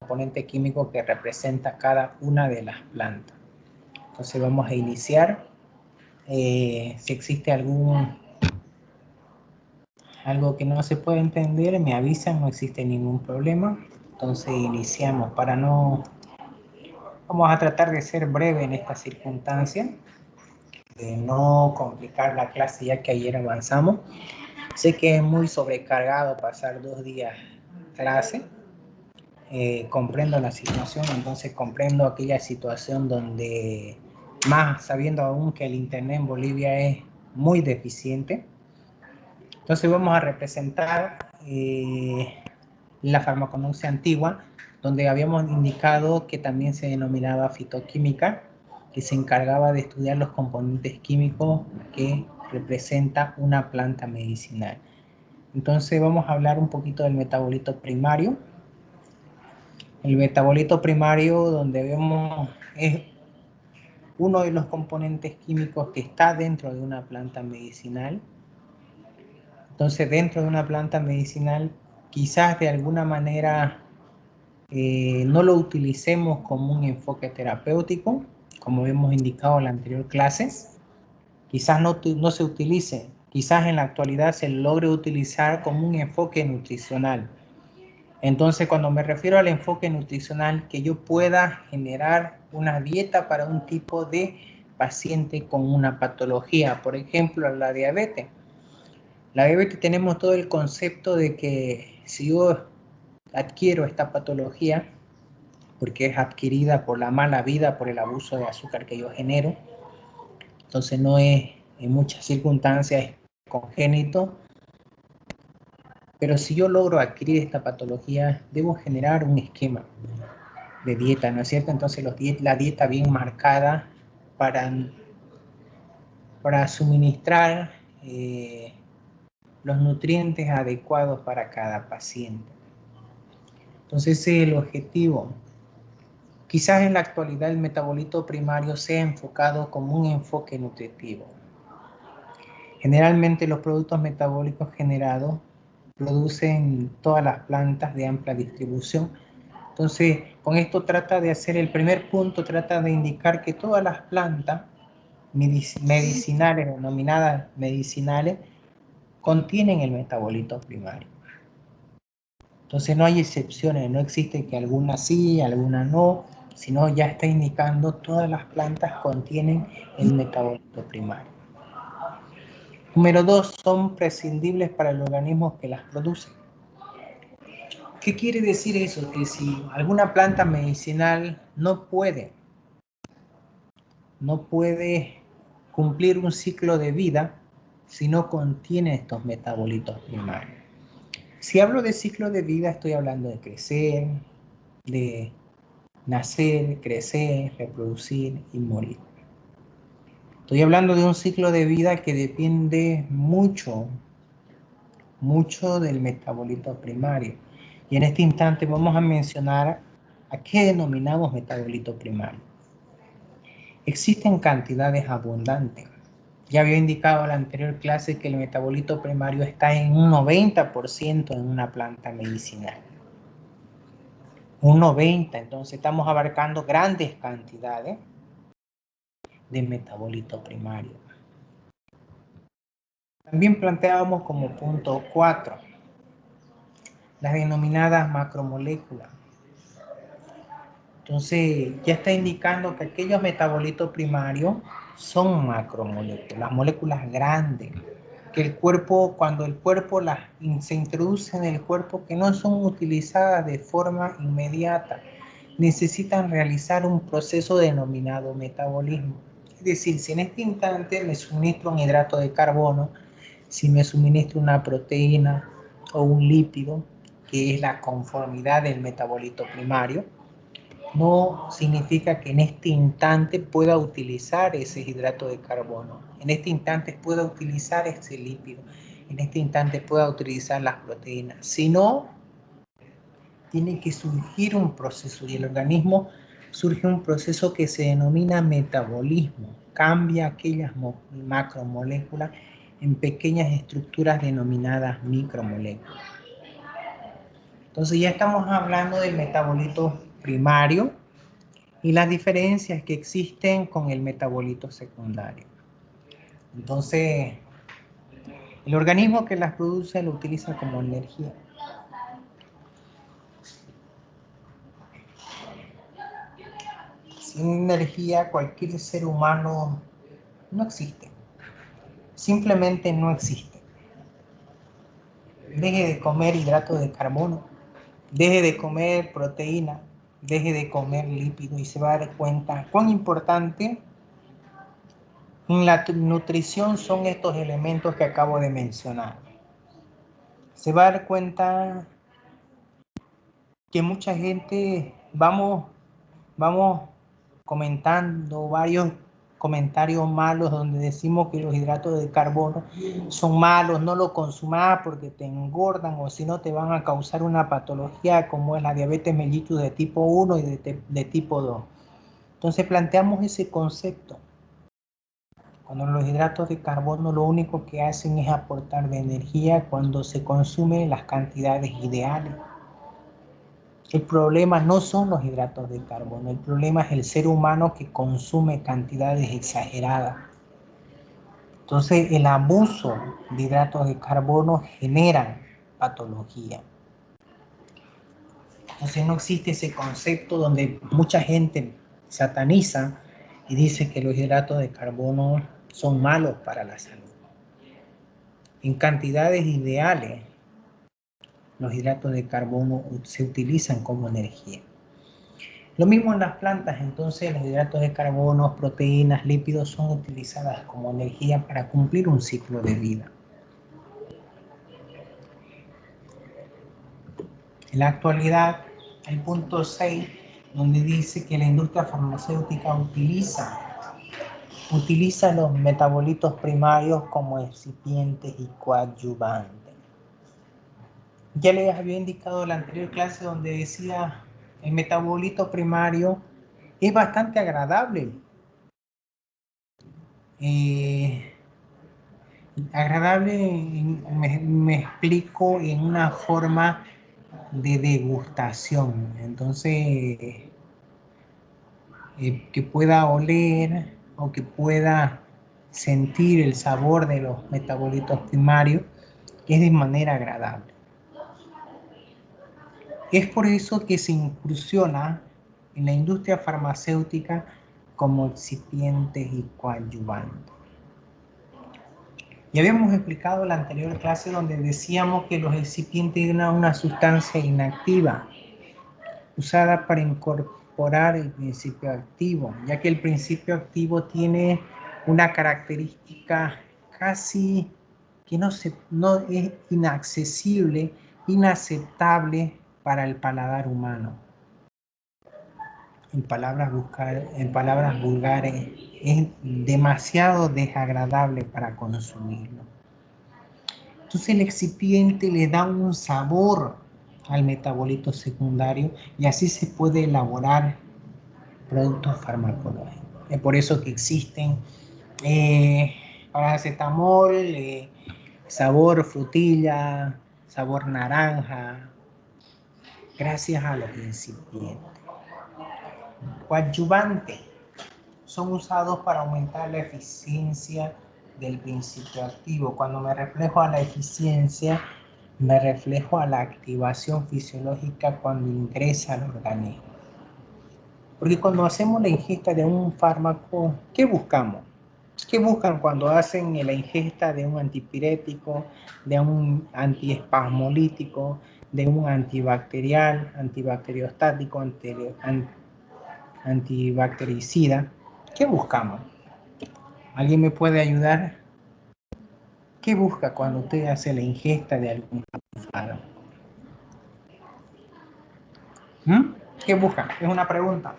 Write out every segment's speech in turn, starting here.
componente químico que representa cada una de las plantas. Entonces vamos a iniciar. Si existe algo que no se puede entender, me avisan, no existe ningún problema. Entonces iniciamos. Vamos a tratar de ser breve en esta circunstancia, de no complicar la clase ya que ayer avanzamos. Sé que es muy sobrecargado pasar 2 días clase. Comprendo la situación, entonces comprendo aquella situación donde, más sabiendo aún que el internet en Bolivia es muy deficiente. Entonces vamos a representar la farmacognosia antigua, donde habíamos indicado que también se denominaba fitoquímica, que se encargaba de estudiar los componentes químicos que representa una planta medicinal. Entonces vamos a hablar un poquito del metabolito primario. El metabolito primario, donde vemos, es uno de los componentes químicos que está dentro de una planta medicinal. Entonces, dentro de una planta medicinal, quizás de alguna manera no lo utilicemos como un enfoque terapéutico, como hemos indicado en la anterior clase. Quizás no se utilice, quizás en la actualidad se logre utilizar como un enfoque nutricional. Entonces, cuando me refiero al enfoque nutricional, que yo pueda generar una dieta para un tipo de paciente con una patología, por ejemplo, la diabetes. La diabetes tenemos todo el concepto de que si yo adquiero esta patología, porque es adquirida por la mala vida, por el abuso de azúcar que yo genero, entonces no es en muchas circunstancias congénito, pero si yo logro adquirir esta patología, debo generar un esquema de dieta, ¿no es cierto? Entonces la dieta bien marcada para suministrar los nutrientes adecuados para cada paciente. Entonces ese es el objetivo. Quizás en la actualidad el metabolito primario sea enfocado como un enfoque nutritivo. Generalmente los productos metabólicos generados producen todas las plantas de amplia distribución. Entonces, con esto trata de hacer el primer punto, trata de indicar que todas las plantas medicinales, denominadas medicinales, contienen el metabolito primario. Entonces no hay excepciones, no existe que alguna sí, alguna no, sino ya está indicando todas las plantas contienen el metabolito primario. Número 2, son prescindibles para el organismo que las produce. ¿Qué quiere decir eso? Que si alguna planta medicinal no puede cumplir un ciclo de vida si no contiene estos metabolitos primarios. Si hablo de ciclo de vida, estoy hablando de crecer, de nacer, crecer, reproducir y morir. Estoy hablando de un ciclo de vida que depende mucho del metabolito primario. Y en este instante vamos a mencionar a qué denominamos metabolito primario. Existen cantidades abundantes. Ya había indicado en la anterior clase que el metabolito primario está en un 90% en una planta medicinal. Un 90%, entonces estamos abarcando grandes cantidades de metabolito primario. También planteábamos como punto 4 las denominadas macromoléculas. Entonces ya está indicando que aquellos metabolitos primarios son macromoléculas, moléculas grandes, que el cuerpo, cuando el cuerpo se introduce en el cuerpo, que no son utilizadas de forma inmediata, necesitan realizar un proceso denominado metabolismo. Es decir, si en este instante me suministro un hidrato de carbono, si me suministro una proteína o un lípido, que es la conformidad del metabolito primario, no significa que en este instante pueda utilizar ese hidrato de carbono, en este instante pueda utilizar ese lípido, en este instante pueda utilizar las proteínas, sino tiene que surgir un proceso y el organismo surge un proceso que se denomina metabolismo, cambia aquellas macromoléculas en pequeñas estructuras denominadas micromoléculas. Entonces ya estamos hablando del metabolito primario y las diferencias que existen con el metabolito secundario. Entonces, el organismo que las produce lo utiliza como energía. Sin energía, cualquier ser humano no existe. Simplemente no existe. Deje de comer hidratos de carbono, deje de comer proteína, deje de comer lípidos y se va a dar cuenta cuán importante en la nutrición son estos elementos que acabo de mencionar. Se va a dar cuenta que mucha gente vamos comentando varios comentarios malos donde decimos que los hidratos de carbono son malos, no lo consumas porque te engordan o si no te van a causar una patología como es la diabetes mellitus de tipo 1 y de tipo 2. Entonces planteamos ese concepto. Cuando los hidratos de carbono lo único que hacen es aportar de energía cuando se consumen las cantidades ideales. El problema no son los hidratos de carbono, el problema es el ser humano que consume cantidades exageradas. Entonces el abuso de hidratos de carbono genera patología. Entonces no existe ese concepto donde mucha gente sataniza y dice que los hidratos de carbono son malos para la salud. En cantidades ideales, los hidratos de carbono se utilizan como energía. Lo mismo en las plantas, entonces los hidratos de carbono, proteínas, lípidos son utilizadas como energía para cumplir un ciclo de vida. En la actualidad, el punto 6, donde dice que la industria farmacéutica utiliza los metabolitos primarios como excipientes y coadyuvantes. Ya les había indicado en la anterior clase donde decía el metabolito primario es bastante agradable. Me explico en una forma de degustación. Entonces, que pueda oler o que pueda sentir el sabor de los metabolitos primarios es de manera agradable. Es por eso que se incursiona en la industria farmacéutica como excipientes y coadyuvantes. Ya habíamos explicado en la anterior clase donde decíamos que los excipientes eran una sustancia inactiva usada para incorporar el principio activo, ya que el principio activo tiene una característica casi que no es inaccesible, inaceptable para el paladar humano. En palabras vulgares, es demasiado desagradable para consumirlo. Entonces el excipiente le da un sabor al metabolito secundario y así se puede elaborar productos farmacológicos. Es por eso que existen paracetamol, sabor frutilla, sabor naranja, gracias a los incipientes. Coadyuvantes son usados para aumentar la eficiencia del principio activo. Cuando me reflejo a la eficiencia, me reflejo a la activación fisiológica cuando ingresa al organismo. Porque cuando hacemos la ingesta de un fármaco, ¿qué buscamos? ¿Qué buscan cuando hacen la ingesta de un antipirético, de un antiespasmolítico, de un antibacterial, antibacteriostático, antibactericida? ¿Qué buscamos? ¿Alguien me puede ayudar? ¿Qué busca cuando usted hace la ingesta de algún fármaco? ¿Qué busca? Es una pregunta.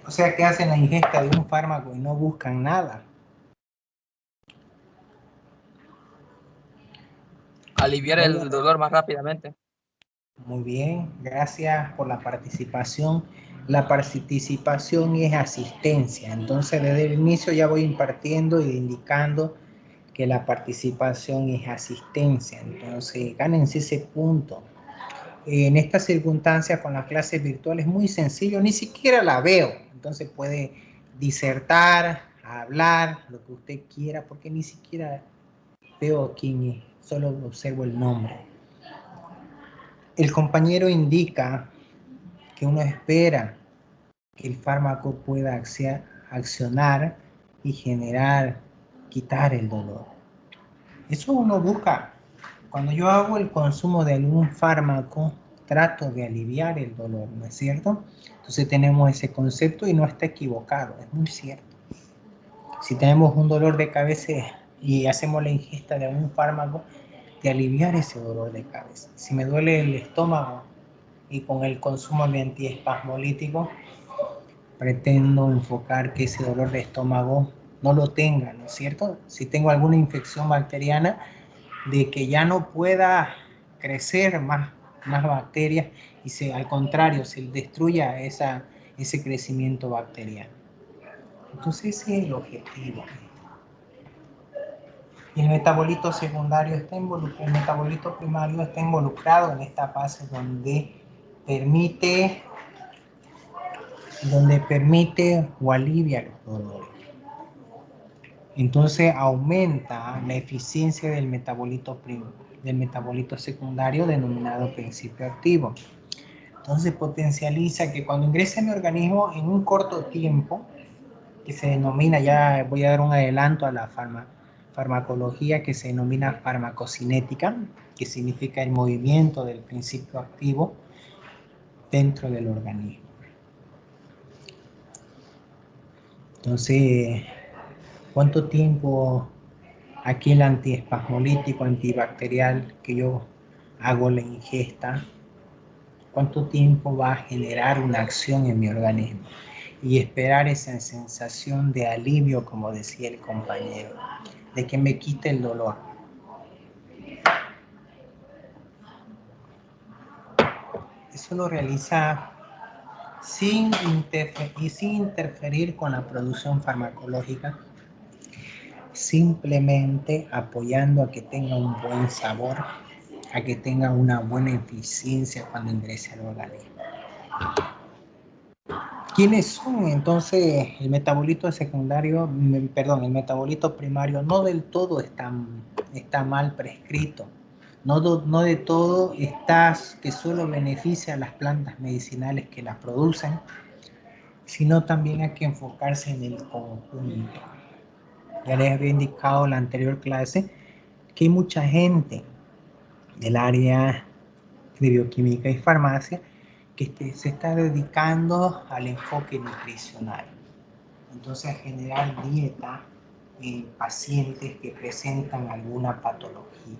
O sea, que hacen la ingesta de un fármaco y no buscan nada. aliviar el dolor más rápidamente. Muy bien, gracias por la participación. La participación es asistencia, entonces desde el inicio ya voy impartiendo y indicando que la participación es asistencia, entonces gánense ese punto. En estas circunstancias con las clases virtuales es muy sencillo, ni siquiera la veo, entonces puede disertar, hablar, lo que usted quiera, porque ni siquiera veo quién es, solo observo el nombre. El compañero indica que uno espera que el fármaco pueda accionar y generar, quitar el dolor. Eso uno busca. Cuando yo hago el consumo de algún fármaco, trato de aliviar el dolor, ¿no es cierto? Entonces tenemos ese concepto y no está equivocado, es muy cierto. Si tenemos un dolor de cabeza y hacemos la ingesta de algún fármaco, de aliviar ese dolor de cabeza. Si me duele el estómago y con el consumo de antiespasmolítico, pretendo enfocar que ese dolor de estómago no lo tenga, ¿no es cierto? Si tengo alguna infección bacteriana, de que ya no pueda crecer más bacterias y al contrario, se destruya ese crecimiento bacteriano. Entonces ese es el objetivo. Y el metabolito secundario el metabolito primario está involucrado en esta fase donde permite o alivia los dolores. Entonces aumenta la eficiencia del metabolito secundario denominado principio activo. Entonces potencializa que cuando ingrese a mi organismo en un corto tiempo, que se denomina, ya voy a dar un adelanto a la farmacología, que se denomina farmacocinética, que significa el movimiento del principio activo dentro del organismo. Entonces, ¿cuánto tiempo aquí el antiespasmolítico, antibacterial que yo hago la ingesta, cuánto tiempo va a generar una acción en mi organismo? Y esperar esa sensación de alivio, como decía el compañero, de que me quite el dolor. Eso lo realiza sin interferir con la producción farmacológica, simplemente apoyando a que tenga un buen sabor, a que tenga una buena eficiencia cuando ingrese al organismo. ¿Quiénes son entonces el metabolito secundario? Perdón, el metabolito primario no del todo está mal prescrito. No de todo está que solo beneficia a las plantas medicinales que las producen, sino también hay que enfocarse en el conjunto. Ya les había indicado en la anterior clase que hay mucha gente del área de bioquímica y farmacia que se está dedicando al enfoque nutricional. Entonces, a generar dieta en pacientes que presentan alguna patología.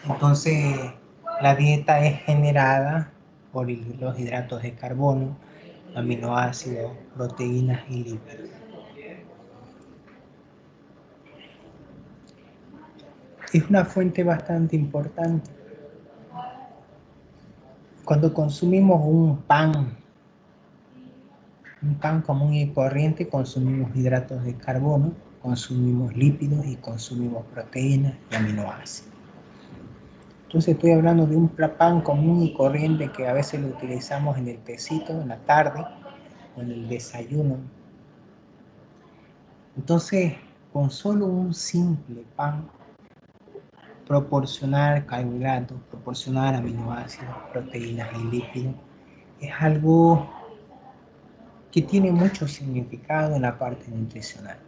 Entonces, la dieta es generada por los hidratos de carbono, aminoácidos, proteínas y lípidos. Es una fuente bastante importante. Cuando consumimos un pan común y corriente, consumimos hidratos de carbono, consumimos lípidos y consumimos proteínas y aminoácidos. Entonces estoy hablando de un pan común y corriente que a veces lo utilizamos en el tecito, en la tarde o en el desayuno. Entonces, con solo un simple pan, proporcionar carbohidratos, proporcionar aminoácidos, proteínas y lípidos, es algo que tiene mucho significado en la parte nutricional.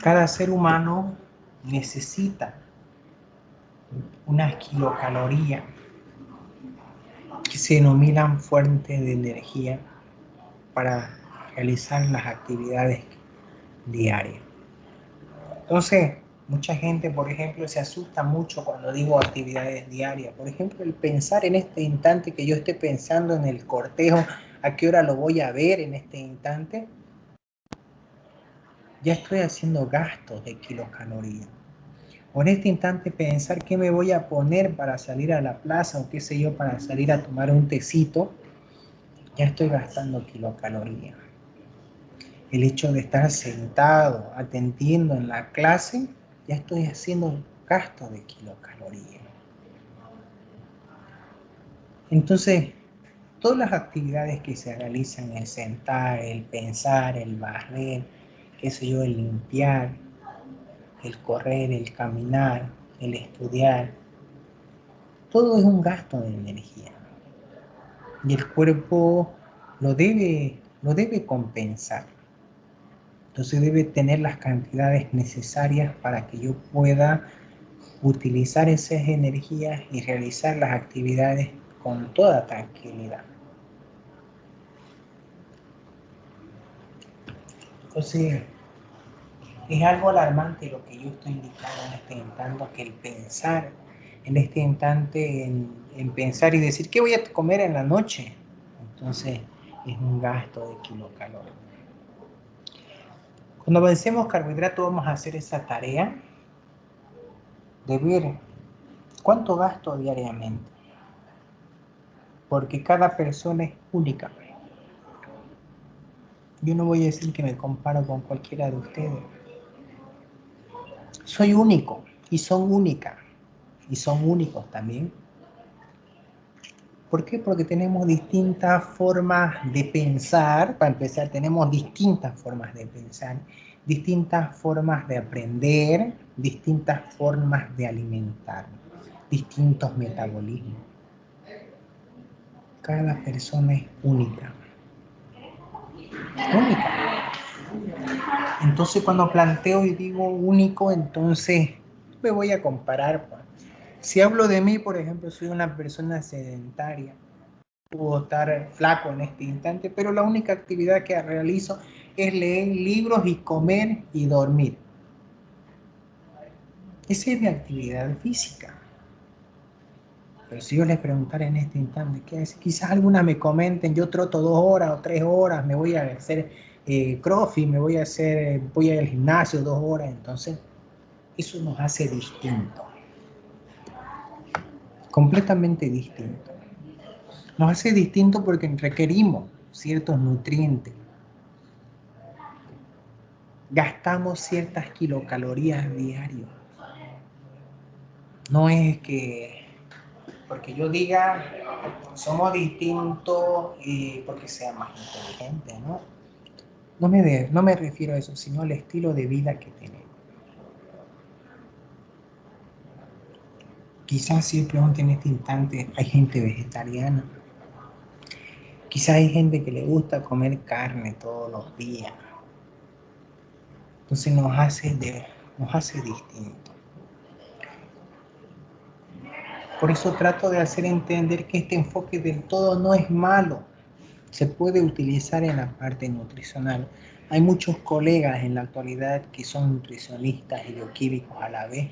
Cada ser humano necesita unas kilocalorías que se denominan fuentes de energía para realizar las actividades diarias. Entonces, mucha gente, por ejemplo, se asusta mucho cuando digo actividades diarias. Por ejemplo, el pensar en este instante que yo esté pensando en el cortejo, a qué hora lo voy a ver en este instante, ya estoy haciendo gastos de kilocalorías. O en este instante pensar qué me voy a poner para salir a la plaza o qué sé yo, para salir a tomar un tecito, ya estoy gastando kilocalorías. El hecho de estar sentado atendiendo en la clase, ya estoy haciendo un gasto de kilocalorías. Entonces, todas las actividades que se realizan, el sentar, el pensar, el barrer, qué sé yo, el limpiar, el correr, el caminar, el estudiar, todo es un gasto de energía. Y el cuerpo lo debe compensar. Entonces debe tener las cantidades necesarias para que yo pueda utilizar esas energías y realizar las actividades con toda tranquilidad. Entonces, es algo alarmante lo que yo estoy indicando en este instante, que el pensar en este instante en pensar y decir, ¿qué voy a comer en la noche? Entonces, es un gasto de kilocalorías. Cuando avancemos carbohidratos vamos a hacer esa tarea de ver cuánto gasto diariamente, porque cada persona es única. Yo no voy a decir que me comparo con cualquiera de ustedes. Soy único y son únicas y son únicos también. ¿Por qué? Porque tenemos distintas formas de pensar. Para empezar, tenemos distintas formas de pensar, distintas formas de aprender, distintas formas de alimentar, distintos metabolismos. Cada persona es única. Única. Entonces, cuando planteo y digo único, entonces me voy a comparar. Si hablo de mí, por ejemplo, soy una persona sedentaria. Puedo estar flaco en este instante, pero la única actividad que realizo es leer libros y comer y dormir. Esa es mi actividad física. Pero si yo les preguntara en este instante, ¿qué es? Quizás algunas me comenten, yo troto 2 horas o 3 horas, me voy a hacer crossfit, voy al gimnasio 2 horas, entonces eso nos hace distinto. Completamente distinto. Nos hace distinto porque requerimos ciertos nutrientes. Gastamos ciertas kilocalorías diarios. No es que porque yo diga somos distintos y porque sea más inteligente, ¿no? No me refiero a eso, sino al estilo de vida que tenemos. Quizás simplemente en este instante hay gente vegetariana. Quizás hay gente que le gusta comer carne todos los días. Entonces nos hace distintos. Por eso trato de hacer entender que este enfoque del todo no es malo. Se puede utilizar en la parte nutricional. Hay muchos colegas en la actualidad que son nutricionistas y bioquímicos a la vez,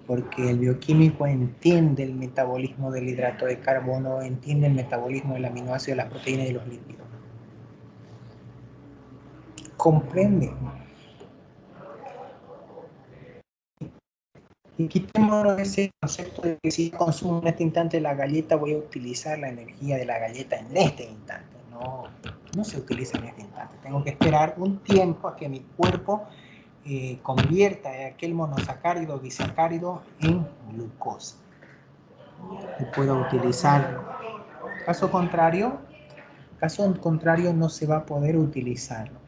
porque el bioquímico entiende el metabolismo del hidrato de carbono, entiende el metabolismo del aminoácido, de las proteínas y de los lípidos. Comprende. Y quitémonos ese concepto de que si consumo en este instante la galleta, voy a utilizar la energía de la galleta en este instante. No se utiliza en este instante. Tengo que esperar un tiempo a que mi cuerpo convierta aquel monosacárido o disacárido en glucosa. Y puedo utilizarlo. Caso contrario no se va a poder utilizarlo.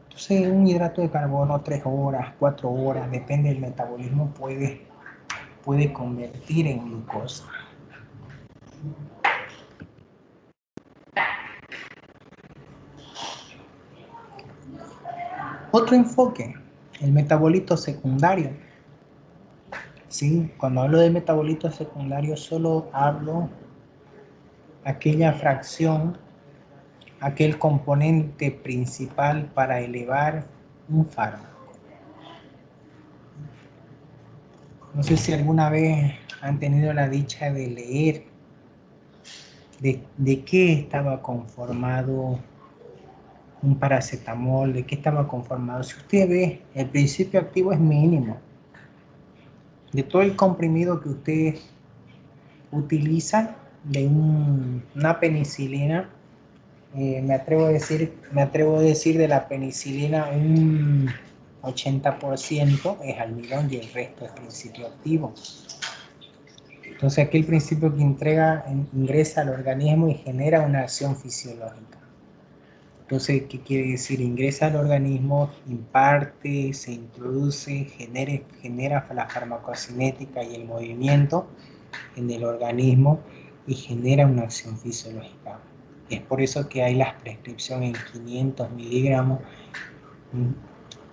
Entonces, un hidrato de carbono 3 horas, 4 horas, depende del metabolismo, puede convertir en glucosa. Otro enfoque, el metabolito secundario. Sí, cuando hablo de metabolito secundario solo hablo aquella fracción, aquel componente principal para elevar un fármaco. No sé si alguna vez han tenido la dicha de leer de qué estaba conformado un paracetamol, ¿de qué estaba conformado? Si usted ve, el principio activo es mínimo. De todo el comprimido que usted utiliza, de una penicilina, me atrevo a decir de la penicilina un 80% es almidón y el resto es principio activo. Entonces aquí el principio que ingresa al organismo y genera una acción fisiológica. Entonces, ¿qué quiere decir? Ingresa al organismo, imparte, se introduce, genera la farmacocinética y el movimiento en el organismo y genera una acción fisiológica. Es por eso que hay las prescripciones en 500 miligramos.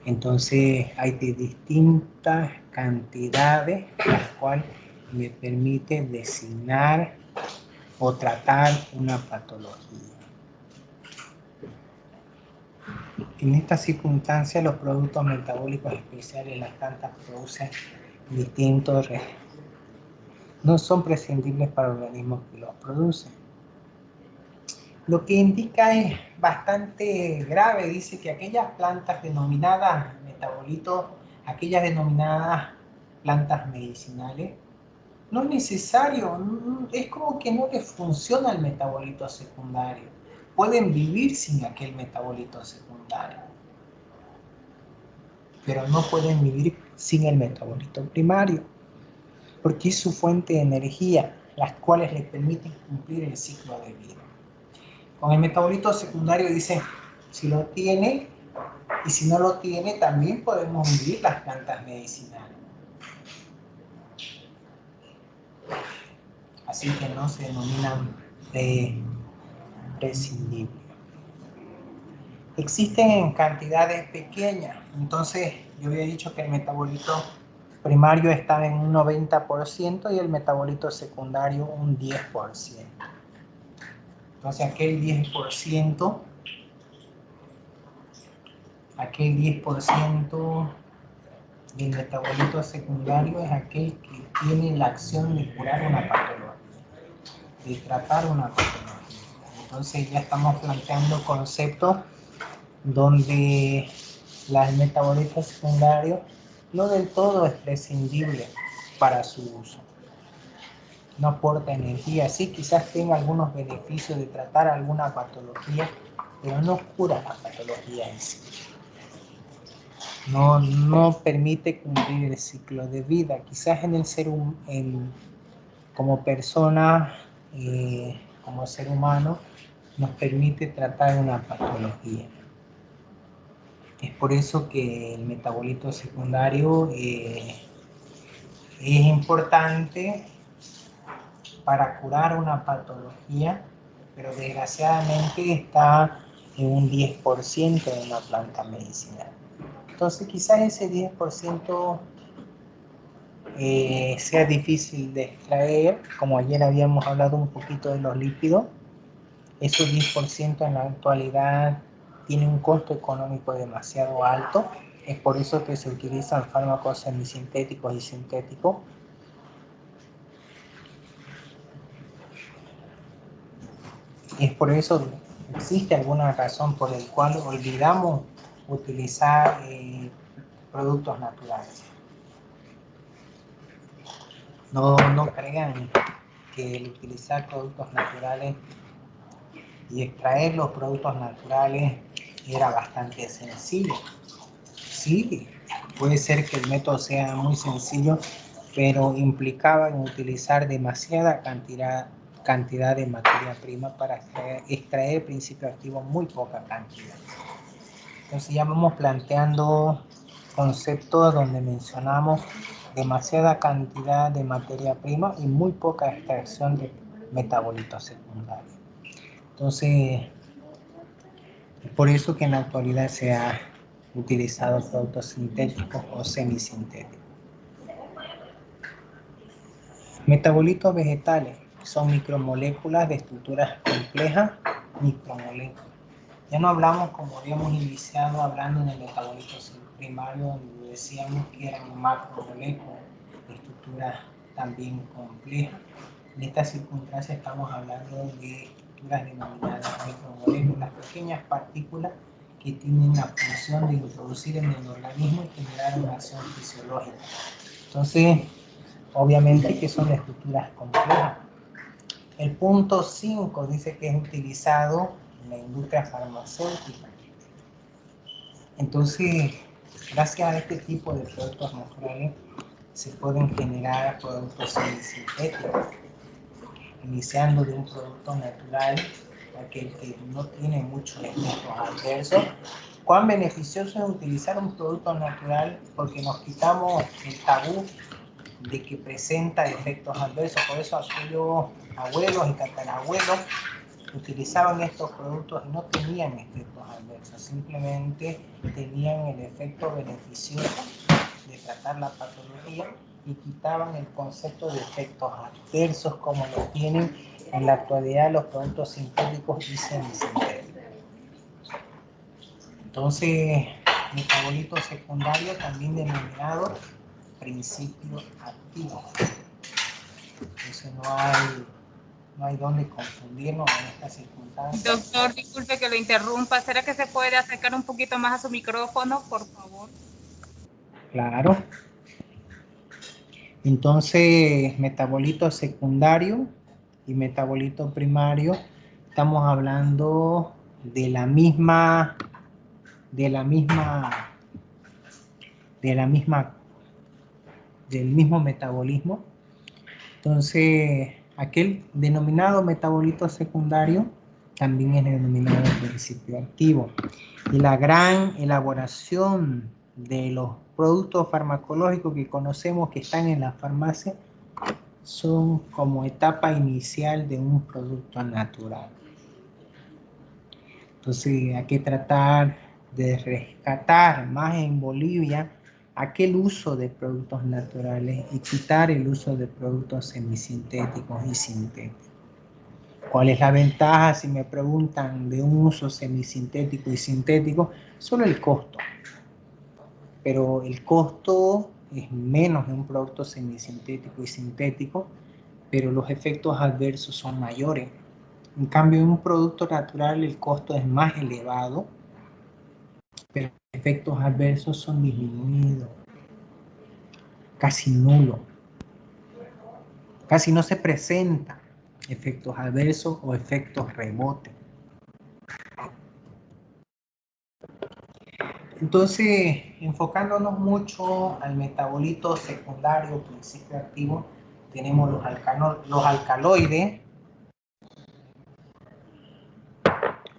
Entonces hay de distintas cantidades, las cuales me permiten designar o tratar una patología. En estas circunstancias, los productos metabólicos especiales, las plantas producen distintos, no son prescindibles para organismos que los producen. Lo que indica es bastante grave, dice que aquellas plantas denominadas metabolitos, aquellas denominadas plantas medicinales, no es necesario, es como que no les funciona el metabolito secundario. Pueden vivir sin aquel metabolito secundario, pero no pueden vivir sin el metabolito primario, porque es su fuente de energía, las cuales les permiten cumplir el ciclo de vida. Con el metabolito secundario dice, si lo tiene, y si no lo tiene, también podemos vivir las plantas medicinales. Así que no se denominan prescindibles. Existen en cantidades pequeñas, entonces yo había dicho que el metabolito primario está en un 90% y el metabolito secundario un 10%. Entonces aquel 10% del metabolito secundario es aquel que tiene la acción de curar una patología, de tratar una patología. Entonces ya estamos planteando conceptos donde el metabolito secundario no del todo es prescindible para su uso. No aporta energía, sí quizás tenga algunos beneficios de tratar alguna patología, pero no cura la patología en sí. No permite cumplir el ciclo de vida. Quizás en el como persona, como ser humano, nos permite tratar una patología. Es por eso que el metabolito secundario es importante para curar una patología, pero desgraciadamente está en un 10% de una planta medicinal. Entonces quizás ese 10% sea difícil de extraer, como ayer habíamos hablado un poquito de los lípidos. Ese 10% en la actualidad tiene un costo económico demasiado alto. Es por eso que se utilizan fármacos semisintéticos y sintéticos. Es por eso que existe alguna razón por la cual olvidamos utilizar productos naturales. No crean que el utilizar productos naturales y extraer los productos naturales era bastante sencillo. Sí, puede ser que el método sea muy sencillo, pero implicaba en utilizar demasiada cantidad de materia prima para extraer principio activo muy poca cantidad. Entonces ya vamos planteando conceptos donde mencionamos demasiada cantidad de materia prima y muy poca extracción de metabolitos secundarios. Entonces, es por eso que en la actualidad se ha utilizado productos sintéticos o semisintéticos. Metabolitos vegetales son micromoléculas de estructuras complejas, micromoléculas. Ya no hablamos como habíamos iniciado hablando en el metabolito primario, donde decíamos que eran macromoléculas de estructuras también complejas. En esta circunstancia estamos hablando de estructuras denominadas micromoléculas, pequeñas partículas que tienen la función de introducir en el organismo y generar una acción fisiológica. Entonces, obviamente que son estructuras complejas. El punto 5 dice que es utilizado en la industria farmacéutica. Entonces, gracias a este tipo de productos naturales, se pueden generar productos semisintéticos, iniciando de un producto natural, aquel que no tiene muchos efectos adversos. Cuán beneficioso es utilizar un producto natural, porque nos quitamos el tabú de que presenta efectos adversos. Por eso aquellos abuelos y tatarabuelos utilizaban estos productos y no tenían efectos adversos, simplemente tenían el efecto beneficioso de tratar la patología y quitaban el concepto de efectos adversos como lo tienen en la actualidad los productos sintéticos y semisintéticos. Entonces, metabolito secundario, también denominado principio activo. Entonces no hay dónde confundirnos en esta circunstancia. Doctor, disculpe que lo interrumpa. ¿Será que se puede acercar un poquito más a su micrófono, por favor? Claro. Entonces, metabolito secundario y metabolito primario, estamos hablando del mismo metabolismo. Entonces, aquel denominado metabolito secundario también es denominado principio activo. Y la gran elaboración de los productos farmacológicos que conocemos que están en la farmacia son como etapa inicial de un producto natural. Entonces hay que tratar de rescatar más en Bolivia aquel uso de productos naturales y quitar el uso de productos semisintéticos y sintéticos. ¿Cuál es la ventaja, si me preguntan, de un uso semisintético y sintético? Solo el costo. Pero el costo es menos de un producto semisintético y sintético, pero los efectos adversos son mayores. En cambio, en un producto natural el costo es más elevado, pero los efectos adversos son disminuidos, casi nulo. Casi no se presentan efectos adversos o efectos rebote. Entonces, enfocándonos mucho al metabolito secundario, principio activo, tenemos los alcaloides,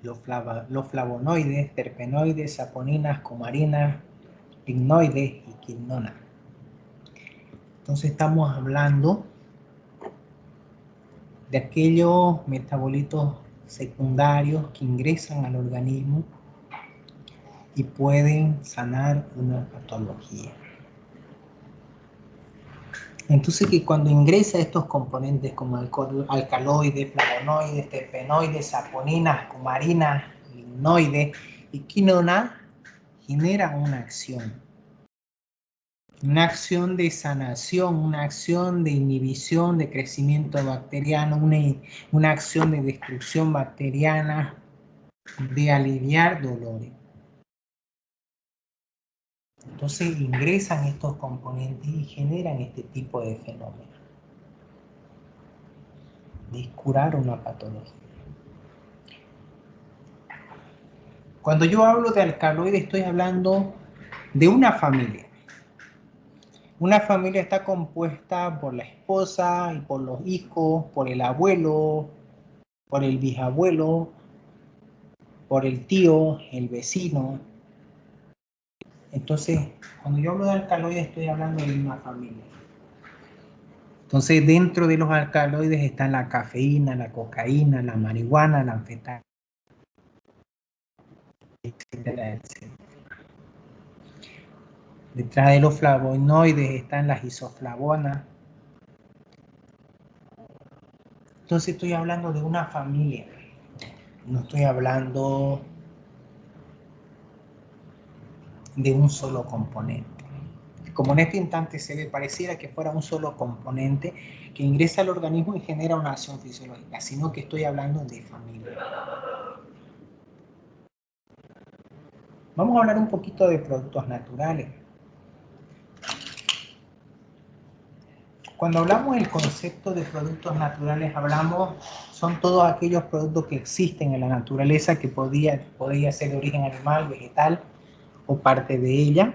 los flavonoides, terpenoides, saponinas, cumarinas, lignoides y quinonas. Entonces estamos hablando de aquellos metabolitos secundarios que ingresan al organismo y pueden sanar una patología. Entonces que cuando ingresa estos componentes como alcaloides, flavonoides, terpenoides, saponinas, cumarinas, lignoides y quinona, generan una acción de sanación, una acción de inhibición de crecimiento bacteriano, una acción de destrucción bacteriana, de aliviar dolores. Entonces ingresan estos componentes y generan este tipo de fenómenos de curar una patología. Cuando yo hablo de alcaloides estoy hablando de una familia. Una familia está compuesta por la esposa y por los hijos, por el abuelo, por el bisabuelo, por el tío, el vecino. Entonces, cuando yo hablo de alcaloides estoy hablando de una familia. Entonces, dentro de los alcaloides están la cafeína, la cocaína, la marihuana, la anfetamina, etcétera, etcétera. Detrás de los flavonoides están las isoflavonas. Entonces estoy hablando de una familia. No estoy hablando de un solo componente. Como en este instante se ve, pareciera que fuera un solo componente que ingresa al organismo y genera una acción fisiológica, sino que estoy hablando de familia. Vamos a hablar un poquito de productos naturales. Cuando hablamos del concepto de productos naturales, son todos aquellos productos que existen en la naturaleza que podía ser de origen animal, vegetal o parte de ella,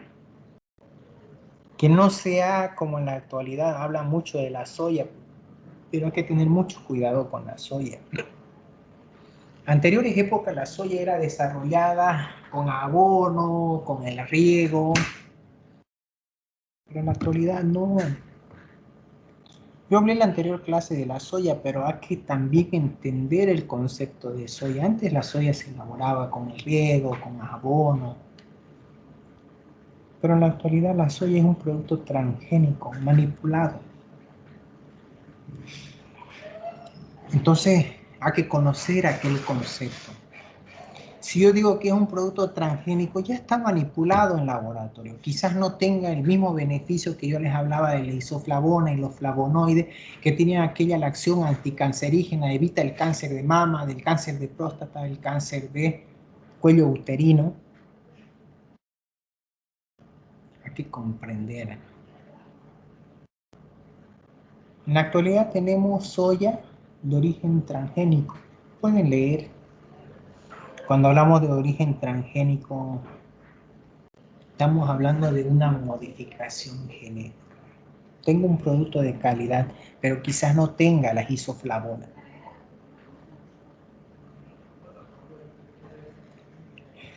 que no sea como en la actualidad, habla mucho de la soya, pero hay que tener mucho cuidado con la soya. Anteriores épocas la soya era desarrollada con abono, con el riego, pero en la actualidad no. Yo hablé en la anterior clase de la soya, pero hay que también entender el concepto de soya. Antes la soya se elaboraba con el riego, con abono, pero en la actualidad la soya es un producto transgénico, manipulado. Entonces hay que conocer aquel concepto. Si yo digo que es un producto transgénico, ya está manipulado en laboratorio. Quizás no tenga el mismo beneficio que yo les hablaba de la isoflavona y los flavonoides, que tienen aquella la acción anticancerígena, evita el cáncer de mama, del cáncer de próstata, el cáncer de cuello uterino. Hay que comprender. En la actualidad tenemos soya de origen transgénico. Pueden leer. Cuando hablamos de origen transgénico, estamos hablando de una modificación genética. Tengo un producto de calidad, pero quizás no tenga la isoflavona.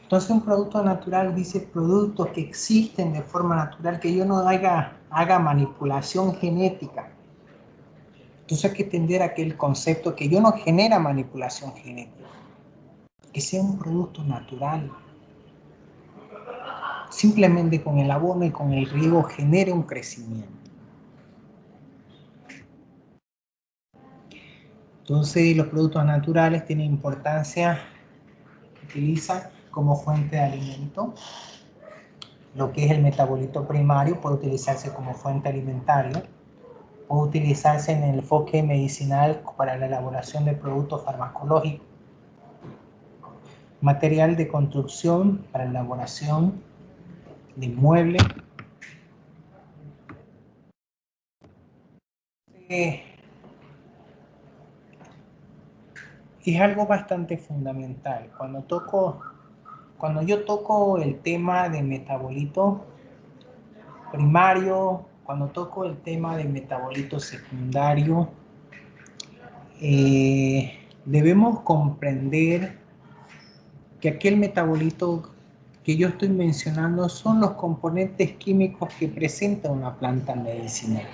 Entonces un producto natural dice productos que existen de forma natural, que yo no haga manipulación genética. Entonces hay que entender aquel concepto que yo no genera manipulación genética. Que sea un producto natural. Simplemente con el abono y con el riego genere un crecimiento. Entonces los productos naturales tienen importancia, utilizan como fuente de alimento. Lo que es el metabolito primario puede utilizarse como fuente alimentaria, puede utilizarse en el enfoque medicinal para la elaboración de productos farmacológicos, material de construcción para la elaboración de muebles. Es algo bastante fundamental. Cuando yo toco el tema de metabolito primario, cuando toco el tema de metabolito secundario, debemos comprender que aquel metabolito que yo estoy mencionando son los componentes químicos que presenta una planta medicinal.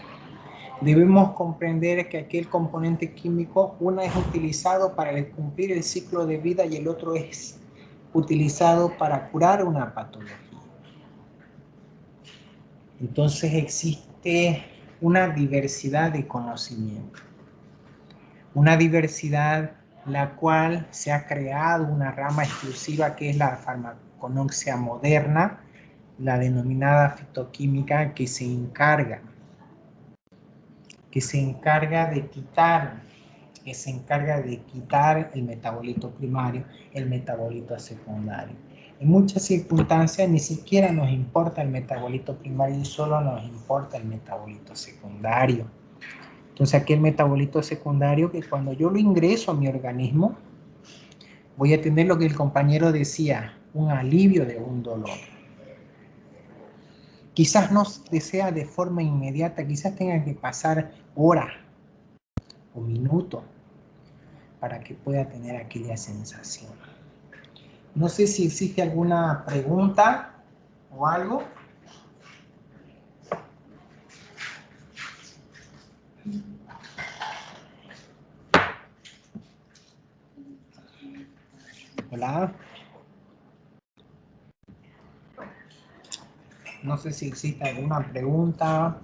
Debemos comprender que aquel componente químico, una es utilizado para cumplir el ciclo de vida y el otro es utilizado para curar una patología. Entonces existe una diversidad de conocimiento, una diversidad la cual se ha creado una rama exclusiva que es la farmaconoxia moderna, la denominada fitoquímica, que se encarga de quitar el metabolito primario, el metabolito secundario. En muchas circunstancias ni siquiera nos importa el metabolito primario y solo nos importa el metabolito secundario. Entonces aquí el metabolito secundario, que cuando yo lo ingreso a mi organismo, voy a tener lo que el compañero decía, un alivio de un dolor. Quizás no sea de forma inmediata, quizás tenga que pasar horas o minutos para que pueda tener aquella sensación. No sé si existe alguna pregunta o algo. Hola. No sé si existe alguna pregunta.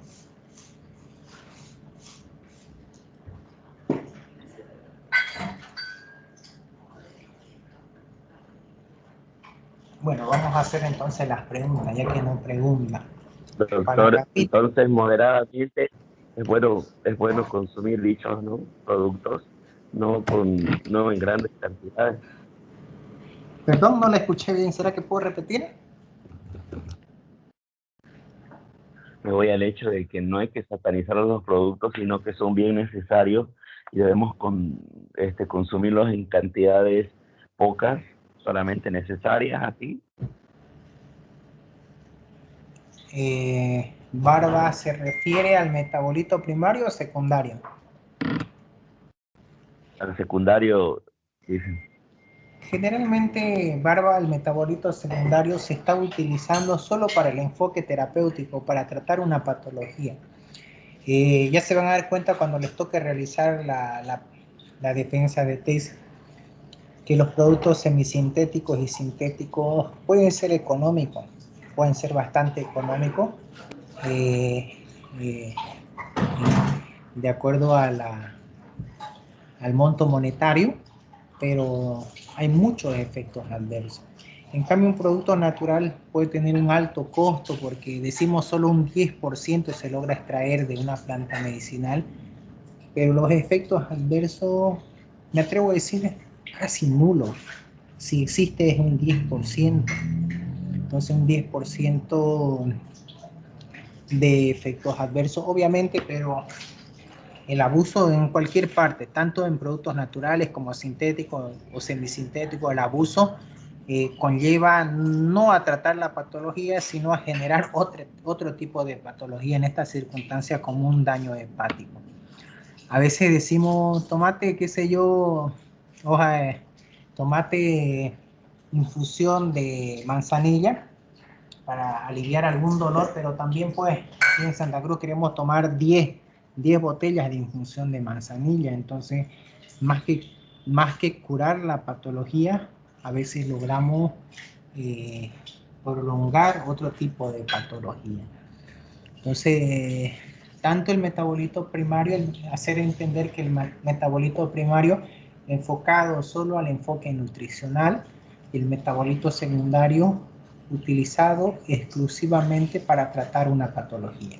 Bueno, vamos a hacer entonces las preguntas, ya que no pregunta. Doctor, entonces moderadamente es bueno consumir dichos, ¿no?, productos, no en grandes cantidades. Perdón, no la escuché bien. ¿Será que puedo repetir? me voy al hecho de que no hay que satanizar los productos, sino que son bien necesarios y debemos consumirlos en cantidades pocas, solamente necesarias, así. Barba, ¿se refiere al metabolito primario o secundario? Al secundario, dicen. Generalmente, Barba, el metabolito secundario se está utilizando solo para el enfoque terapéutico, para tratar una patología. Ya se van a dar cuenta cuando les toque realizar la defensa de tesis, que los productos semisintéticos y sintéticos pueden ser económicos, pueden ser bastante económicos, de acuerdo a al monto monetario, pero hay muchos efectos adversos. En cambio, un producto natural puede tener un alto costo porque decimos solo un 10% se logra extraer de una planta medicinal, pero los efectos adversos, me atrevo a decir, casi nulos. Si existe es un 10%. Entonces un 10% de efectos adversos, obviamente, pero el abuso en cualquier parte, tanto en productos naturales como sintéticos o semisintéticos, el abuso conlleva no a tratar la patología, sino a generar otro tipo de patología, en esta circunstancia como un daño hepático. A veces decimos tomate, qué sé yo, hoja de tomate, infusión de manzanilla para aliviar algún dolor, pero también pues aquí en Santa Cruz queremos tomar 10 botellas de infusión de manzanilla. Entonces, más que curar la patología, a veces logramos prolongar otro tipo de patología. Entonces, tanto el metabolito primario, hacer entender que el metabolito primario enfocado solo al enfoque nutricional, y el metabolito secundario utilizado exclusivamente para tratar una patología.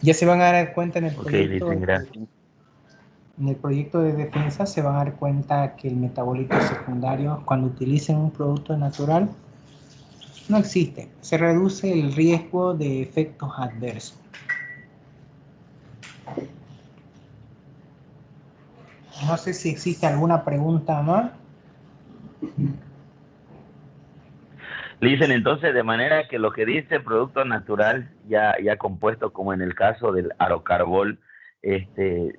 Ya se van a dar cuenta en el proyecto, en el proyecto de defensa, se van a dar cuenta que el metabolito secundario, cuando utilicen un producto natural, no existe. Se reduce el riesgo de efectos adversos. No sé si existe alguna pregunta más. Le dicen entonces de manera que lo que dice producto natural ya compuesto, como en el caso del arocarbol,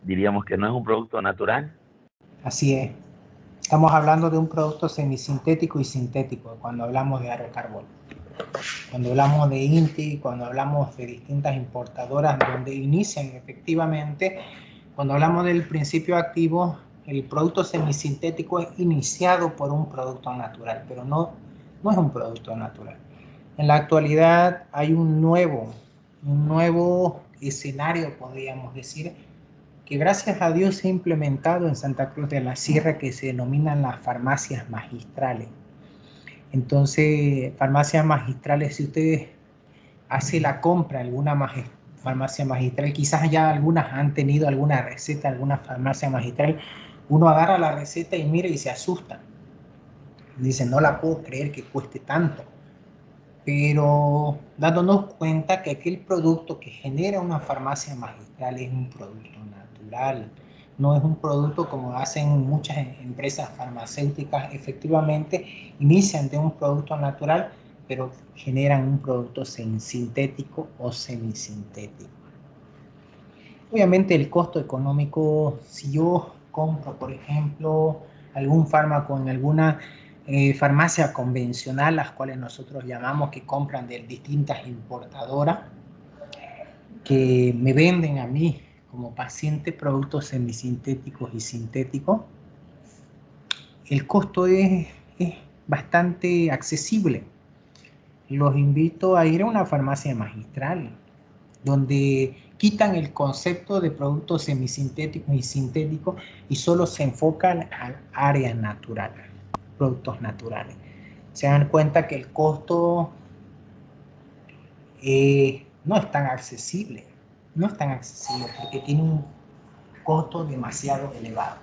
diríamos que no es un producto natural. Así es. Estamos hablando de un producto semisintético y sintético cuando hablamos de arocarbol. Cuando hablamos de INTI, cuando hablamos de distintas importadoras donde inician efectivamente, cuando hablamos del principio activo, el producto semisintético es iniciado por un producto natural, pero no es un producto natural. En la actualidad hay un nuevo escenario, podríamos decir, que gracias a Dios se ha implementado en Santa Cruz de la Sierra, que se denominan las farmacias magistrales. Entonces, farmacias magistrales, si ustedes hacen la compra en alguna farmacia magistral, quizás ya algunas han tenido alguna receta, alguna farmacia magistral, uno agarra la receta y mira y se asusta. Dice, no la puedo creer que cueste tanto. Pero dándonos cuenta que aquel producto que genera una farmacia magistral es un producto natural, no es un producto como hacen muchas empresas farmacéuticas. Efectivamente inician de un producto natural, pero generan un producto sintético o semisintético. Obviamente el costo económico, si yo compro, por ejemplo, algún fármaco en alguna farmacia convencional, las cuales nosotros llamamos, que compran de distintas importadoras, que me venden a mí como paciente productos semisintéticos y sintéticos, el costo es bastante accesible. Los invito a ir a una farmacia magistral, donde quitan el concepto de productos semisintéticos y sintéticos y solo se enfocan al área natural, productos naturales. Se dan cuenta que el costo no es tan accesible, porque tiene un costo demasiado elevado.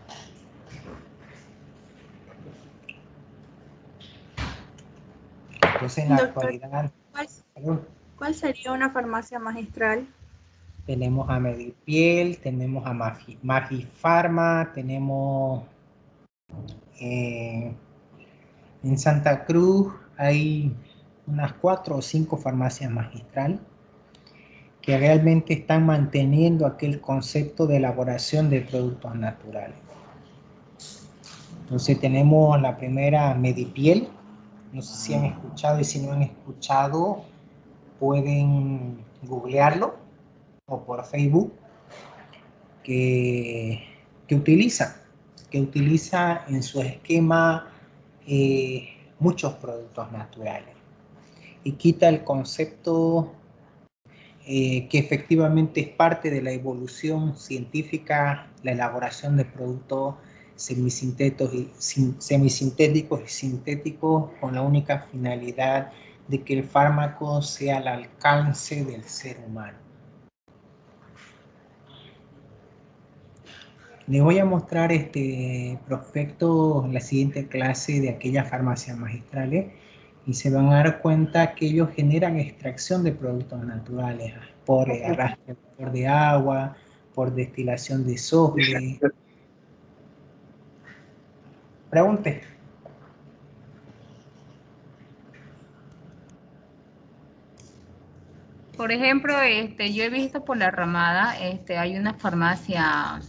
Entonces, en la Doctor, actualidad, ¿cuál sería una farmacia magistral? tenemos a Medipiel, tenemos a Magifarma, tenemos en Santa Cruz hay unas 4 o 5 farmacias magistrales que realmente están manteniendo aquel concepto de elaboración de productos naturales. Entonces tenemos la primera, Medipiel, no sé si han escuchado, y si no han escuchado pueden googlearlo o por Facebook, que utiliza en su esquema muchos productos naturales y quita el concepto que efectivamente es parte de la evolución científica, la elaboración de productos semisintéticos y sintéticos con la única finalidad de que el fármaco sea al alcance del ser humano. Les voy a mostrar este prospecto en la siguiente clase de aquellas farmacias magistrales y se van a dar cuenta que ellos generan extracción de productos naturales por arrastre de agua, por destilación de sofle. Pregunte. Por ejemplo, yo he visto por la Ramada, hay una farmacia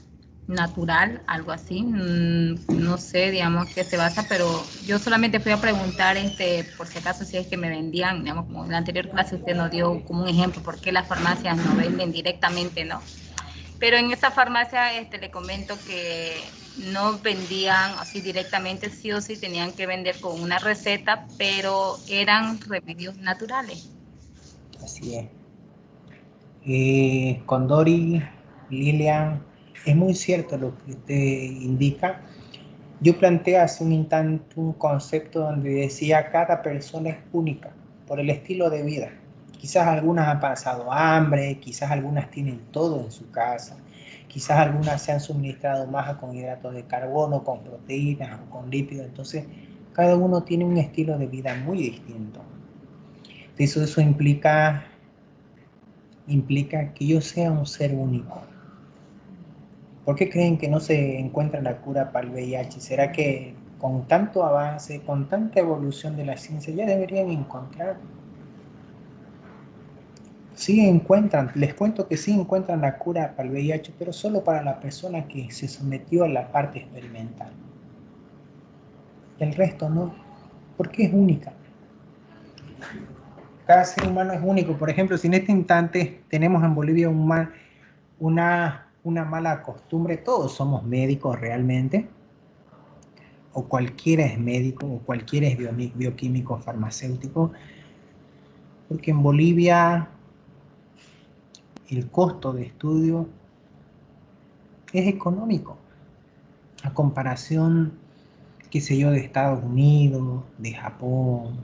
natural, algo así, no sé, digamos, qué se basa, pero yo solamente fui a preguntar, por si acaso, si es que me vendían, digamos, como en la anterior clase usted nos dio como un ejemplo, por qué las farmacias no venden directamente, ¿no? Pero en esa farmacia, le comento que no vendían así directamente, sí o sí tenían que vender con una receta, pero eran remedios naturales. Así es. Condori, Lilian, es muy cierto lo que usted indica. Yo planteé hace un instante un concepto donde decía cada persona es única por el estilo de vida. Quizás algunas han pasado hambre, quizás algunas tienen todo en su casa, quizás algunas se han suministrado más con hidratos de carbono, con proteínas o con lípidos. Entonces, cada uno tiene un estilo de vida muy distinto. Eso implica que yo sea un ser único. ¿Por qué creen que no se encuentra la cura para el VIH? ¿Será que con tanto avance, con tanta evolución de la ciencia, ya deberían encontrar? Sí encuentran, les cuento que sí encuentran la cura para el VIH, pero solo para la persona que se sometió a la parte experimental. El resto no, porque es única. Cada ser humano es único. Por ejemplo, si en este instante tenemos en Bolivia una mala costumbre, todos somos médicos realmente, o cualquiera es médico, o cualquiera es bioquímico farmacéutico, porque en Bolivia el costo de estudio es económico, a comparación, qué sé yo, de Estados Unidos, de Japón,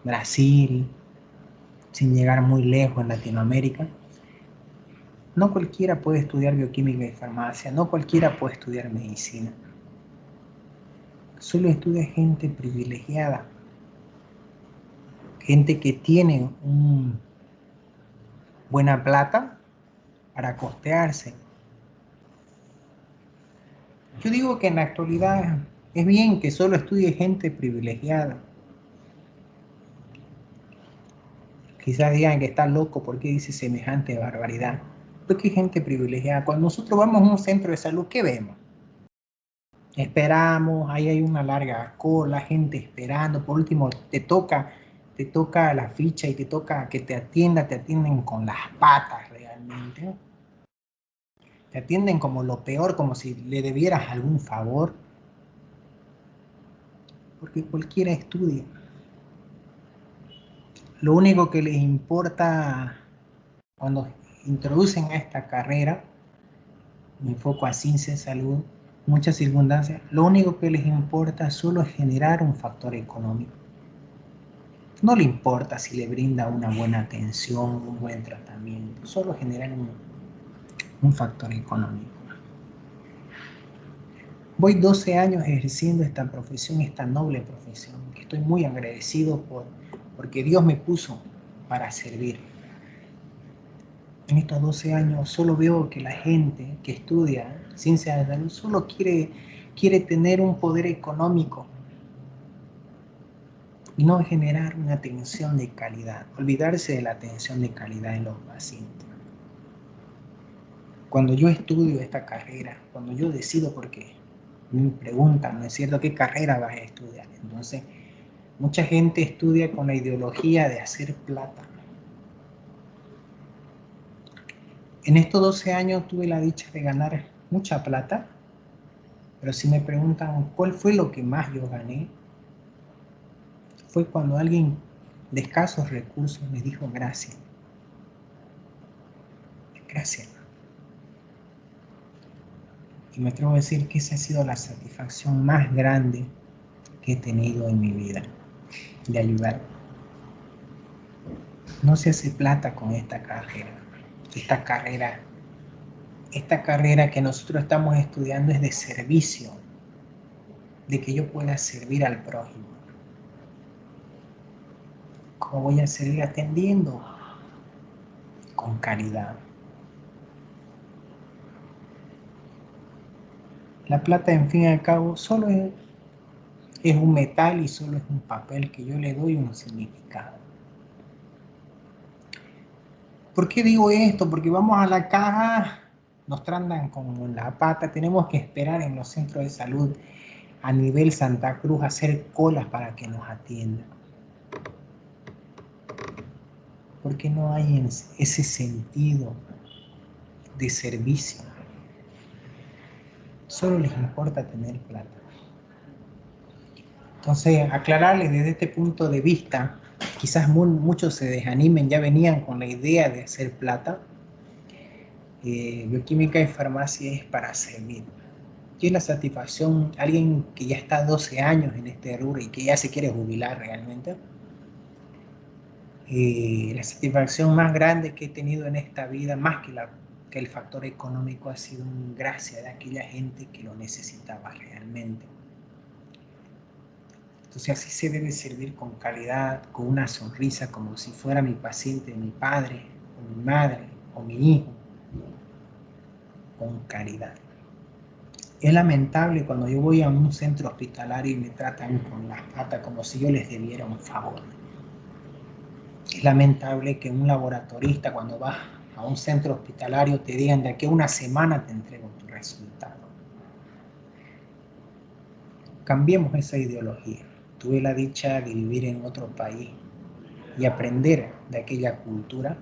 Brasil, sin llegar muy lejos en Latinoamérica. No cualquiera puede estudiar bioquímica y farmacia, no cualquiera puede estudiar medicina. Solo estudia gente privilegiada, gente que tiene buena plata para costearse. Yo digo que en la actualidad es bien que solo estudie gente privilegiada. Quizás digan que está loco porque dice semejante barbaridad. Porque hay gente privilegiada. Cuando nosotros vamos a un centro de salud, ¿qué vemos? Esperamos, ahí hay una larga cola, gente esperando. Por último, te toca la ficha y te toca que te atienden con las patas realmente. Te atienden como lo peor, como si le debieras algún favor. Porque cualquiera estudia. Lo único que les importa cuando introducen a esta carrera, me enfoco a ciencia de salud, muchas circunstancias, lo único que les importa solo es generar un factor económico. No le importa si le brinda una buena atención, un buen tratamiento, solo generar un factor económico. Voy 12 años ejerciendo esta profesión, esta noble profesión, que estoy muy agradecido porque Dios me puso para servir. En estos 12 años solo veo que la gente que estudia ciencias de salud solo quiere tener un poder económico y no generar una atención de calidad, olvidarse de la atención de calidad en los pacientes. Cuando yo estudio esta carrera, cuando yo decido, porque me preguntan, ¿no es cierto?, ¿qué carrera vas a estudiar? Entonces, mucha gente estudia con la ideología de hacer plata. En estos 12 años tuve la dicha de ganar mucha plata, pero si me preguntan cuál fue lo que más yo gané, fue cuando alguien de escasos recursos me dijo gracias. Gracias. Y me atrevo a decir que esa ha sido la satisfacción más grande que he tenido en mi vida, de ayudar. No se hace plata con esta carrera. Esta carrera que nosotros estamos estudiando es de servicio, de que yo pueda servir al prójimo. ¿Cómo voy a seguir atendiendo? Con caridad. La plata, en fin y al cabo, solo es un metal y solo es un papel que yo le doy un significado. ¿Por qué digo esto? Porque vamos a la caja, nos tratan con la pata, tenemos que esperar en los centros de salud a nivel Santa Cruz, hacer colas para que nos atiendan. Porque no hay ese sentido de servicio. Solo les importa tener plata. Entonces, aclararles desde este punto de vista, quizás muchos se desanimen, ya venían con la idea de hacer plata. Bioquímica y farmacia es para servir. Y es la satisfacción, alguien que ya está 12 años en este rubro y que ya se quiere jubilar realmente, la satisfacción más grande que he tenido en esta vida, más que el factor económico, ha sido una gracia de aquella gente que lo necesitaba realmente. Entonces así se debe servir con calidad, con una sonrisa, como si fuera mi paciente, mi padre, o mi madre, o mi hijo, con caridad. Es lamentable cuando yo voy a un centro hospitalario y me tratan con las patas como si yo les debiera un favor. Es lamentable que un laboratorista, cuando vas a un centro hospitalario, te digan de aquí a una semana te entrego tu resultado. Cambiemos esa ideología. Tuve la dicha de vivir en otro país y aprender de aquella cultura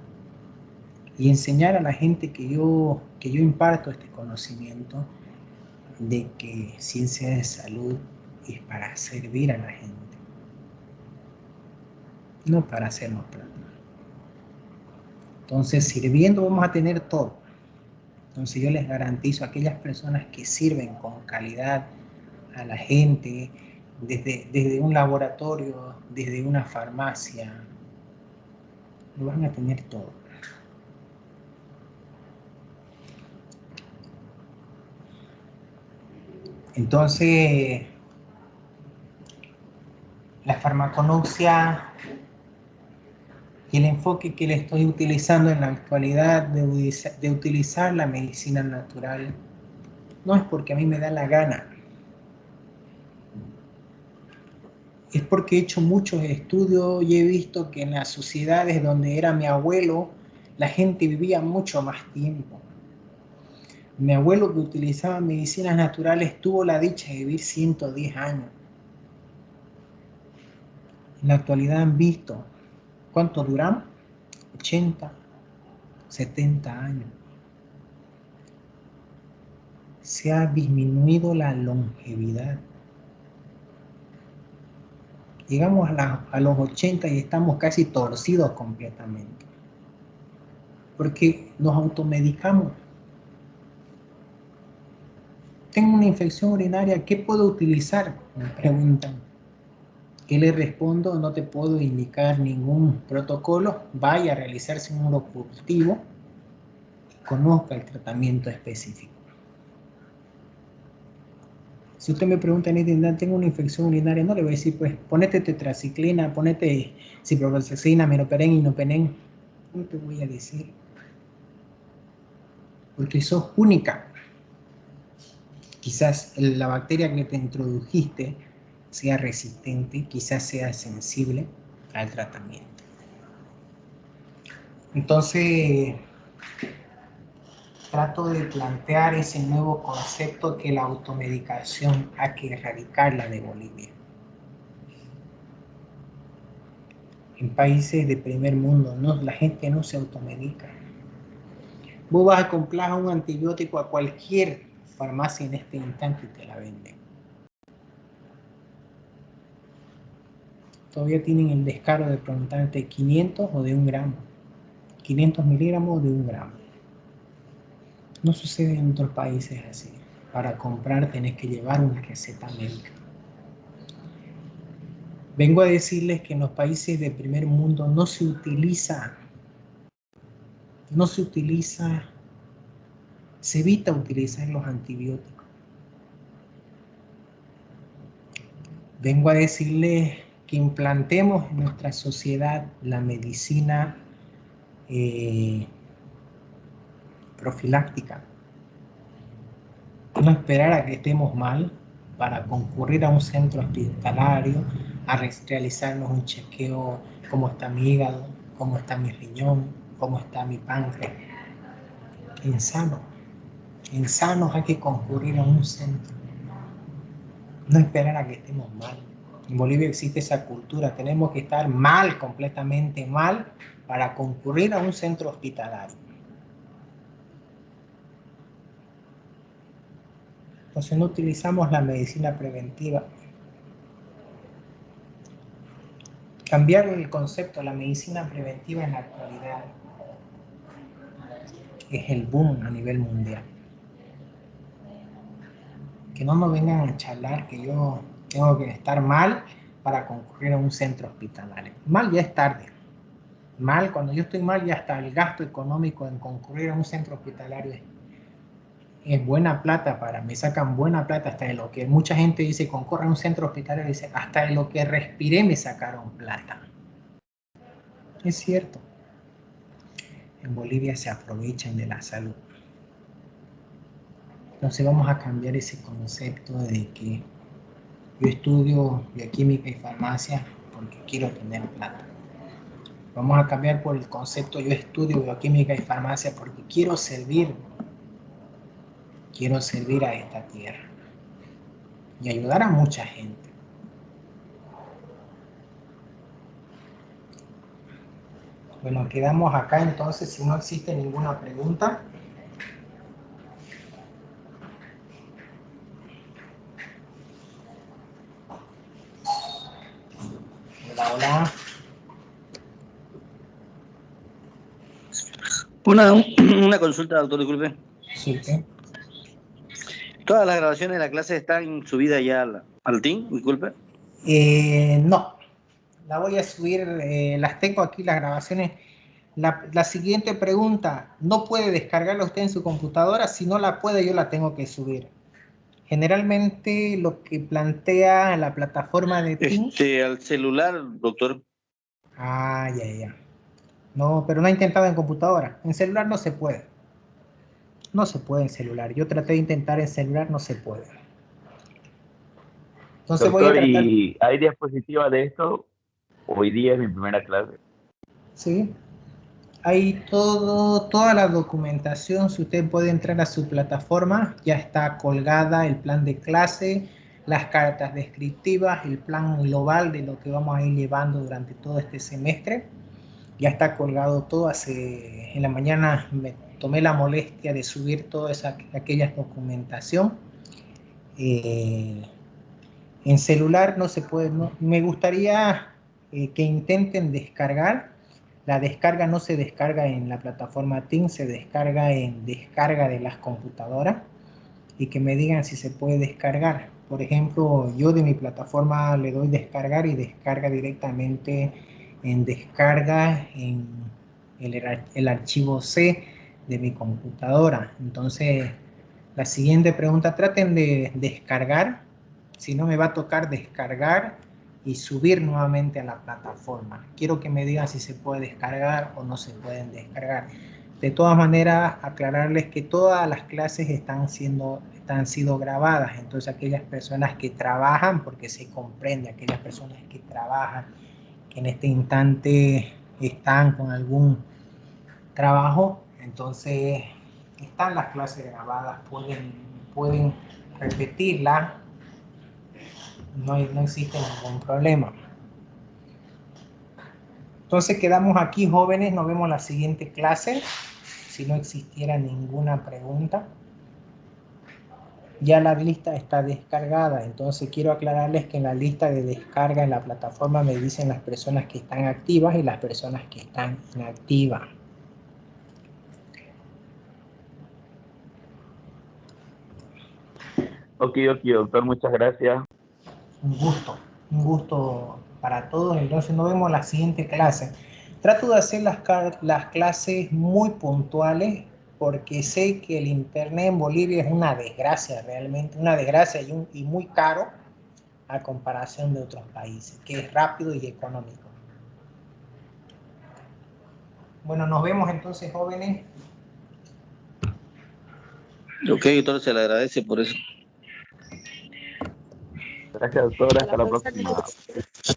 y enseñar a la gente que yo imparto este conocimiento de que ciencia de salud es para servir a la gente, no para hacernos plata. Entonces, sirviendo vamos a tener todo. Entonces yo les garantizo a aquellas personas que sirven con calidad a la gente, desde un laboratorio, desde una farmacia, lo van a tener todo. Entonces, la farmaconoxia y el enfoque que le estoy utilizando en la actualidad de utilizar la medicina natural no es porque a mí me da la gana. Es porque he hecho muchos estudios y he visto que en las sociedades donde era mi abuelo, la gente vivía mucho más tiempo. Mi abuelo, que utilizaba medicinas naturales, tuvo la dicha de vivir 110 años. En la actualidad han visto cuánto duramos, 80, 70 años. Se ha disminuido la longevidad. Llegamos a los 80 y estamos casi torcidos completamente. Porque nos automedicamos. Tengo una infección urinaria, ¿qué puedo utilizar? Me preguntan. ¿Qué le respondo? No te puedo indicar ningún protocolo. Vaya a realizarse un urocultivo y conozca el tratamiento específico. Si usted me pregunta, tengo una infección urinaria, no le voy a decir, pues, ponete tetraciclina, ponete ciprofloxacina, meropenem, inopenem. No te voy a decir. Porque sos única. Quizás la bacteria que te introdujiste sea resistente, quizás sea sensible al tratamiento. Entonces, trato de plantear ese nuevo concepto que la automedicación hay que erradicarla de Bolivia. En países de primer mundo, la gente no se automedica. Vos vas a comprar un antibiótico a cualquier farmacia en este instante y te la venden. Todavía tienen el descaro de preguntarte 500 o de 1 gramo. 500 miligramos o de 1 gramo. No sucede en otros países así. Para comprar tenés que llevar una receta médica. Vengo a decirles que en los países de primer mundo no se utiliza, se evita utilizar los antibióticos. Vengo a decirles que implantemos en nuestra sociedad la medicina profiláctica. No esperar a que estemos mal para concurrir a un centro hospitalario, a realizarnos un chequeo, cómo está mi hígado, cómo está mi riñón, cómo está mi páncreas. En sanos hay que concurrir a un centro. No esperar a que estemos mal. En Bolivia existe esa cultura, tenemos que estar mal, completamente mal, para concurrir a un centro hospitalario. Entonces no utilizamos la medicina preventiva. Cambiar el concepto de la medicina preventiva en la actualidad es el boom a nivel mundial. Que no nos vengan a charlar que yo tengo que estar mal para concurrir a un centro hospitalario. Mal ya es tarde. Mal, cuando yo estoy mal, ya hasta el gasto económico en concurrir a un centro hospitalario es buena plata me sacan buena plata hasta de lo que mucha gente dice, concurre a un centro hospitalario, dice, hasta de lo que respiré me sacaron plata. Es cierto. En Bolivia se aprovechan de la salud. Entonces vamos a cambiar ese concepto de que yo estudio bioquímica y farmacia porque quiero tener plata. Vamos a cambiar por el concepto yo estudio bioquímica y farmacia porque quiero servir a esta tierra y ayudar a mucha gente. Bueno, quedamos acá entonces, si no existe ninguna pregunta. Hola. Una consulta, doctor, disculpe. Sí, ¿sí? ¿Todas las grabaciones de la clase están subidas ya al team? Disculpe. No, la voy a subir, las tengo aquí las grabaciones. La siguiente pregunta, ¿no puede descargarla usted en su computadora? Si no la puede, yo la tengo que subir. Generalmente lo que plantea la plataforma de Teams... al celular, doctor. Ah, ya. No, pero no ha intentado en computadora. En celular no se puede. No se puede en celular. Yo traté de intentar en celular, no se puede. Entonces doctor, voy a tratar... ¿y hay diapositiva de esto? Hoy día es mi primera clase. Sí. Hay toda la documentación. Si usted puede entrar a su plataforma, ya está colgada el plan de clase, las cartas descriptivas, el plan global de lo que vamos a ir llevando durante todo este semestre. Ya está colgado todo. En la mañana me tomé la molestia de subir toda aquella documentación. En celular no se puede. No, me gustaría que intenten descargar. La descarga no se descarga en la plataforma Teams, se descarga en descarga de las computadoras y que me digan si se puede descargar. Por ejemplo, yo de mi plataforma le doy descargar y descarga directamente en descarga en el archivo C de mi computadora. Entonces, la siguiente pregunta, traten de descargar Si no, me va a tocar descargar y subir nuevamente a la plataforma. Quiero que me digan si se puede descargar o no se pueden descargar. De todas maneras, aclararles que todas las clases están sido grabadas. Entonces, aquellas personas que trabajan, porque se comprende, aquellas personas que trabajan, que en este instante están con algún trabajo, entonces están las clases grabadas, pueden repetirlas, no existe ningún problema. Entonces quedamos aquí, jóvenes, nos vemos en la siguiente clase, si no existiera ninguna pregunta. Ya la lista está descargada, entonces quiero aclararles que en la lista de descarga en la plataforma me dicen las personas que están activas y las personas que están inactivas. Ok, doctor, muchas gracias. Un gusto para todos. Entonces nos vemos en la siguiente clase. Trato de hacer las clases muy puntuales porque sé que el internet en Bolivia es una desgracia, realmente una desgracia y muy caro a comparación de otros países, que es rápido y económico. Bueno, nos vemos entonces, jóvenes. Ok, doctor, se le agradece por eso. Gracias, doctor. Hasta la Profesor, próxima.